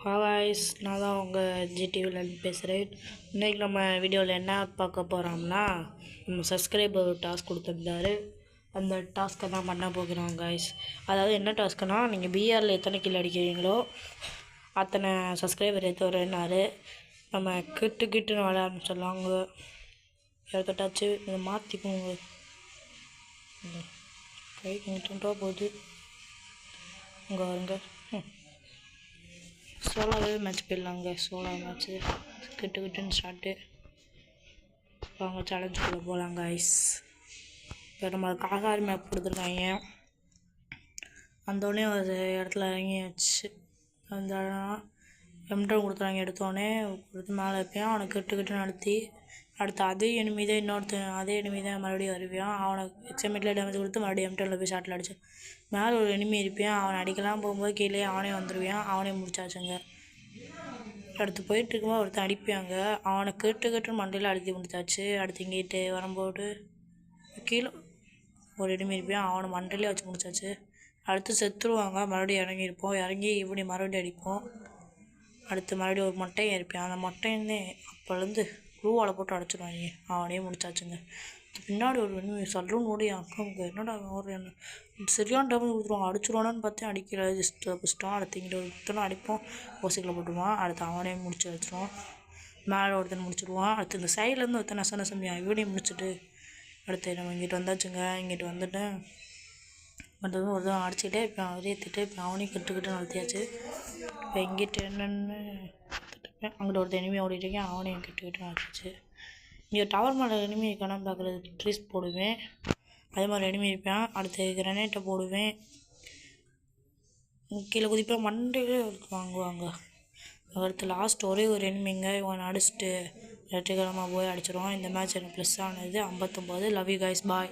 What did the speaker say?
ஹாய்ஸ், நான் தான் உங்கள் ஜிடிவிலேருந்து பேசுகிறேன். இன்றைக்கி நம்ம வீடியோவில் என்ன பார்க்க போகிறோம்னா, நம்ம சப்ஸ்கிரைபர் டாஸ்க் கொடுத்துருந்தாரு. அந்த டாஸ்க்கை தான் பண்ண போகிறோம் காய்ஸ். அதாவது என்ன டாஸ்க்குனால், நீங்கள் பிஆரில் எத்தனை கில் அடிக்கிறீங்களோ அத்தனை சப்ஸ்கிரைபர் ஏற்ற வரேன்னாரு. நம்ம கிட்டுன்னு விளையாட ஆரம்பிச்சிடலாங்க. யாருக்கிட்டாச்சு இதை மாற்றிக்கோங்க. கை 20 ரூபா போகுது. இங்கே வருங்க. சோலாவே மேட்ச் போயிடலாங்க. சோலா மேட்ச்சு கிட்டுன்னு ஸ்டார்ட்டு. அவங்க சேலஞ்சுக்குள்ளே போகலாங்க ஐஸ். இப்போ நம்ம காகாரி மேப் கொடுத்துருக்காங்க. வந்தோடனே ஒரு இடத்துல இறங்கியாச்சு. அந்த எம்டம் கொடுத்துறாங்க. எடுத்தோடனே கொடுத்து மேலே வைப்பேன். அவனை கிட்டு நடத்தி அடுத்து அதே எனிமி தான் அதே எனிமி தான் மறுபடியும் வருவான். அவனை எக்ஸாமேட்டில் டேமேஜ் கொடுத்து மறுபடியும் எம்டனில் போய் ஷாட்டில் அடிச்சு மேலே ஒரு எனிமி இருப்பேன். அவனை அடிக்கலாம் போகும்போது கீழே அவனே வந்துடுவான். அவனே முடிச்சாச்சுங்க. அடுத்து போயிட்டுருக்கும்போது ஒருத்தன் அடிப்பாங்க. அவனை கேட்டு மண்டையில் அடித்து முடிச்சாச்சு. அடுத்து இங்கிட்டு வரும்போது கீழே ஒரு எனிமி இருப்பேன். அவனை மண்டையிலே வச்சு முடிச்சாச்சு. அடுத்து செத்துருவாங்க. மறுபடியும் இறங்கியிருப்போம். இறங்கி இப்படி மறுபடியும் அடிப்போம். அடுத்து மறுபடியும் ஒரு மொட்டையும் இருப்பேன். அந்த மொட்டையுமே அப்போலேருந்து க்ளூவால் போட்டு அடிச்சிடுவாங்க. அவனே முடிச்சாச்சுங்க. பின்னாடி ஒரு எனிமி சல்லுன்னு ஓடி அக்காவுக்கு என்னடா ஒரு சரியான டேமேஜ் கொடுத்துருவாங்க. அடிச்சிருவானான்னு பார்த்தேன். அடிக்கல. தப்பிச்சிட்டான். அடுத்து இங்கிட்ட ஒருத்தனை அடிப்போம். ஓசிக்கில் போட்டுருவான். அடுத்து அவனே முடிச்சு வச்சிருவான். மேலே ஒருத்தனை முடிச்சிடுவான். அடுத்து இந்த சைட்லேருந்து ஒருத்தன் நசம்பியான். இவனையும் முடிச்சுட்டு அடுத்து நம்ம இங்கிட்டு வந்தாச்சுங்க. இங்கிட்டு வந்துட்டு வந்ததும் ஒருத்தன் அடிச்சுக்கிட்டே இப்போ அவரே திட்டு இப்போ அவனையும் கிட்டு நடத்தியாச்சு. இப்போ இங்கிட்ட என்னென்னு அங்கிட்ட ஒருத்தர் எனிமி ஓடிட்டுருக்கேன். அவனையும் கிட்டு நடத்திச்சு. இங்கே டவர் மேலே எனிமி இருக்கானு பார்க்குறது ட்ரீஸ் போடுவேன். அதே மாதிரி எனிமி இருப்பேன். அடுத்து கிரனேட்டை போடுவேன். கீழே குதிப்பேன். மண்டையிலே வாங்குவாங்க. அடுத்து லாஸ்ட் ஒரே ஒரு எனிமிங்க. இவன் அடிச்சுட்டு வெற்றிகரமாக போய் அடிச்சிடுவான். இந்த மேட்ச் எனக்கு ப்ளஸ் ஆனது 59. Love you guys. பாய்.